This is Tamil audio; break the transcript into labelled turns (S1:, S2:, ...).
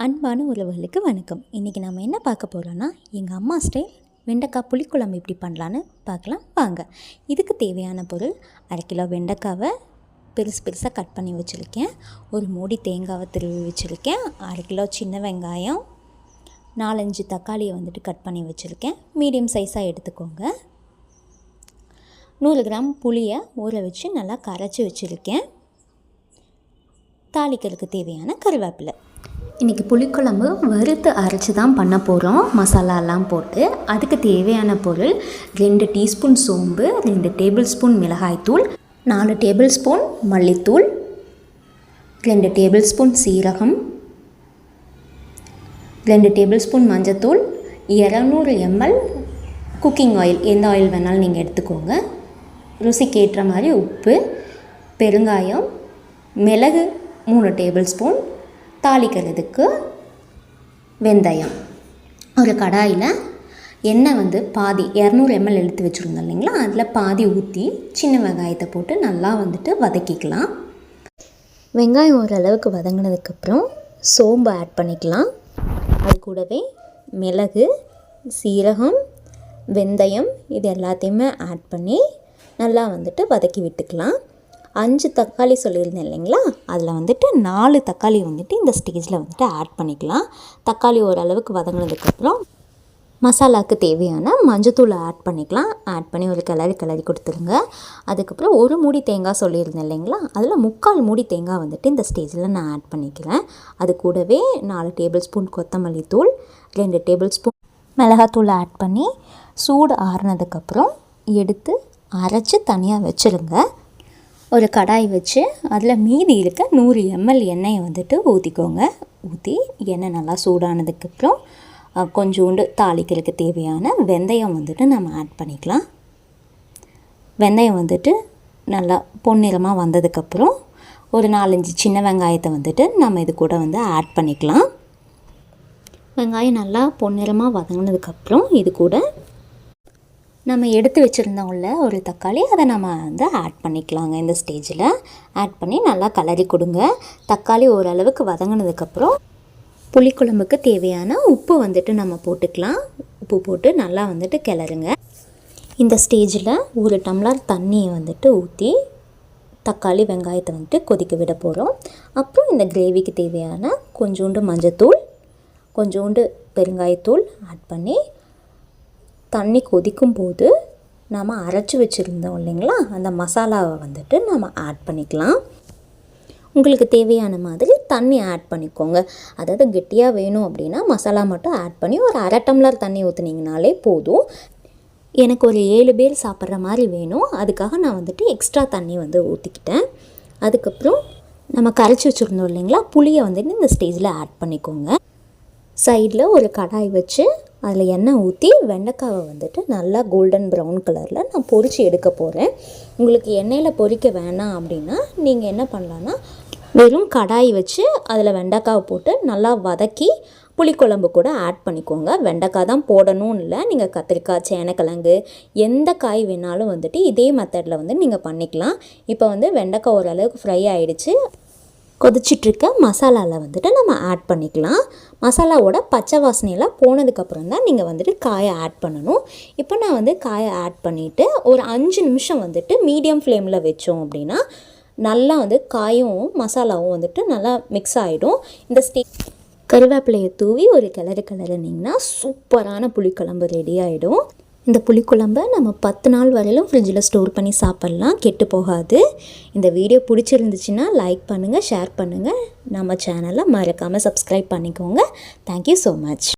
S1: அன்பான உறவுகளுக்கு வணக்கம். இன்றைக்கி நம்ம என்ன பார்க்க போகிறோன்னா, எங்கள் அம்மா ஸ்டைல் வெண்டைக்காய் புளிக்குழம்பு எப்படி பண்ணலான்னு பார்க்கலாம் வாங்க. இதுக்கு தேவையான பொருள் 1/2 கிலோ வெண்டைக்காவை பெருசாக கட் பண்ணி வச்சுருக்கேன். ஒரு மூடி தேங்காவை திருவி வச்சுருக்கேன். 1/2 கிலோ சின்ன வெங்காயம், 4-5 தக்காளியை கட் பண்ணி வச்சுருக்கேன். மீடியம் சைஸாக எடுத்துக்கோங்க. 100 கிராம் புளியை ஊற வச்சு நல்லா கரைச்சி வச்சுருக்கேன். தாளிக்கிறதுக்கு தேவையான கருவேப்பிலை. இன்றைக்கி புளிக்குழம்பு வறுத்து அரைச்சி தான் பண்ண போகிறோம், மசாலாலாம் போட்டு. அதுக்கு தேவையான பொருள் 2 டீஸ்பூன் சோம்பு, 2 டேபிள் ஸ்பூன் மிளகாய்த்தூள், 4 டேபிள் ஸ்பூன் மல்லித்தூள், 2 டேபிள் ஸ்பூன் சீரகம், 2 டேபிள் ஸ்பூன் மஞ்சத்தூள், 200 ml குக்கிங் ஆயில், எந்த ஆயில் வேணாலும் நீங்கள் எடுத்துக்கோங்க. ருசிக்கு ஏற்ற மாதிரி உப்பு, பெருங்காயம், மிளகு 3 டேபிள் ஸ்பூன், தாளிக்கிறதுக்கு வெந்தயம். ஒரு கடாயில் எண்ணெய் பாதி 200 ml எடுத்து வச்சுருந்தோம் இல்லைங்களா, அதில் பாதி ஊற்றி சின்ன வெங்காயத்தை போட்டு நல்லா வதக்கிக்கலாம். வெங்காயம் ஓரளவுக்கு வதங்கினதுக்கப்புறம் சோம்பு ஆட் பண்ணிக்கலாம். அது கூடவே மிளகு, சீரகம், வெந்தயம் இது எல்லாத்தையுமே ஆட் பண்ணி நல்லா வதக்கி விட்டுக்கலாம். 5 தக்காளி சொல்லியிருந்தேன் இல்லைங்களா, அதில் 4 தக்காளி இந்த ஸ்டேஜில் ஆட் பண்ணிக்கலாம். தக்காளி ஓரளவுக்கு வதங்கினதுக்கப்புறம் மசாலாவுக்கு தேவையான மஞ்சத்தூளை ஆட் பண்ணிக்கலாம். ஆட் பண்ணி ஒரு கிளறி கொடுத்துருங்க. அதுக்கப்புறம் ஒரு மூடி தேங்காய் சொல்லியிருந்தேன் இல்லைங்களா, அதில் 3/4 மூடி தேங்காய் இந்த ஸ்டேஜில் நான் ஆட் பண்ணிக்கிறேன். அது கூடவே 4 டேபிள் ஸ்பூன் கொத்தமல்லி தூள், 2 டேபிள் ஸ்பூன் மிளகாத்தூள் ஆட் பண்ணி சூடு ஆறுனதுக்கப்புறம் எடுத்து அரைச்சி தனியாக வச்சுருங்க. ஒரு கடாய் வச்சு அதில் மீதி இருக்க 100 ml எண்ணெயை ஊற்றிக்கோங்க. ஊற்றி எண்ணெய் நல்லா சூடானதுக்கப்புறம் கொஞ்சோண்டு தாளிக்கிறதுக்கு தேவையான வெந்தயம் நம்ம ஆட் பண்ணிக்கலாம். வெந்தயம் நல்லா பொன்னிறமாக வந்ததுக்கப்புறம் ஒரு 4-5 சின்ன வெங்காயத்தை நம்ம இது கூட ஆட் பண்ணிக்கலாம். வெங்காயம் நல்லா பொன்னிறமாக வதங்கினதுக்கப்புறம் இது கூட நம்ம எடுத்து வச்சுருந்தோம்ல ஒரு தக்காளி, அதை நம்ம ஆட் பண்ணிக்கலாங்க. இந்த ஸ்டேஜில் ஆட் பண்ணி நல்லா கிளறி கொடுங்க. தக்காளி ஓரளவுக்கு வதங்கினதுக்கப்புறம் புளிக்குழம்புக்கு தேவையான உப்பு நம்ம போட்டுக்கலாம். உப்பு போட்டு நல்லா கிளறுங்க. இந்த ஸ்டேஜில் 1 டம்ளர் தண்ணியை ஊற்றி தக்காளி வெங்காயத்தை கொதிக்க விட போகிறோம். அப்புறம் இந்த கிரேவிக்கு தேவையான கொஞ்சோண்டு மஞ்சத்தூள், கொஞ்சோண்டு பெருங்காயத்தூள் ஆட் பண்ணி தண்ணி கொதிக்கும் போது நாம் அரைச்சி வச்சுருந்தோம் இல்லைங்களா, அந்த மசாலாவை நம்ம ஆட் பண்ணிக்கலாம். உங்களுக்கு தேவையான மாதிரி தண்ணி ஆட் பண்ணிக்கோங்க. அதாவது கெட்டியாக வேணும் அப்படின்னா மசாலா மட்டும் ஆட் பண்ணி ஒரு 1/2 டம்ளர் தண்ணி ஊற்றுனீங்கனாலே போதும். எனக்கு ஒரு 7 பேர் சாப்பிட்ற மாதிரி வேணும், அதுக்காக நான் எக்ஸ்ட்ரா தண்ணி ஊற்றிக்கிட்டேன். அதுக்கப்புறம் நம்ம கரைச்சி வச்சுருந்தோம் இல்லைங்களா, புளியை இந்த ஸ்டேஜில் ஆட் பண்ணிக்கோங்க. சைடில் ஒரு கடாய் வச்சு அதில் எண்ணெய் ஊற்றி வெண்டைக்காவை நல்லா கோல்டன் ப்ரௌன் கலரில் நான் பொரித்து எடுக்க போகிறேன். உங்களுக்கு எண்ணெயில் பொரிக்க வேணாம் அப்படின்னா நீங்கள் என்ன பண்ணலான்னா, வெறும் கடாய் வச்சு அதில் வெண்டைக்காவை போட்டு நல்லா வதக்கி புளிக்குழம்பு கூட ஆட் பண்ணிக்கோங்க. வெண்டைக்காய் தான் போடணும்னு இல்லை, நீங்கள் கத்திரிக்காய், சேனக்கிழங்கு எந்த காய் வேணாலும் இதே மெத்தடில் நீங்கள் பண்ணிக்கலாம். இப்போ வெண்டைக்காய் ஓரளவுக்கு ஃப்ரை ஆகிடுச்சு. கொதிச்சிட்ருக்க மசாலாவில் நம்ம ஆட் பண்ணிக்கலாம். மசாலாவோட பச்சை வாசனையெல்லாம் போனதுக்கப்புறம் தான் நீங்கள் காயை ஆட் பண்ணணும். இப்போ நான் காயை ஆட் பண்ணிவிட்டு ஒரு 5 நிமிஷம் மீடியம் ஃப்ளேமில் வச்சோம் அப்படின்னா நல்லா காயும் மசாலாவும் நல்லா மிக்ஸ் ஆகிடும். இந்த கருவேப்பிலையை தூவி ஒரு கிளறுனீங்கன்னா சூப்பரான புளிக்குழம்பு ரெடி ஆகிடும். இந்த புளிக்குழம்பை நம்ம 10 நாள் வரையிலும் ஃப்ரிட்ஜில் ஸ்டோர் பண்ணி சாப்பிட்லாம், கெட்டு போகாது. இந்த வீடியோ பிடிச்சிருந்துச்சுன்னா லைக் பண்ணுங்கள், ஷேர் பண்ணுங்கள். நம்ம சேனலை மறக்காமல் சப்ஸ்கிரைப் பண்ணிக்கோங்க. Thank you so much.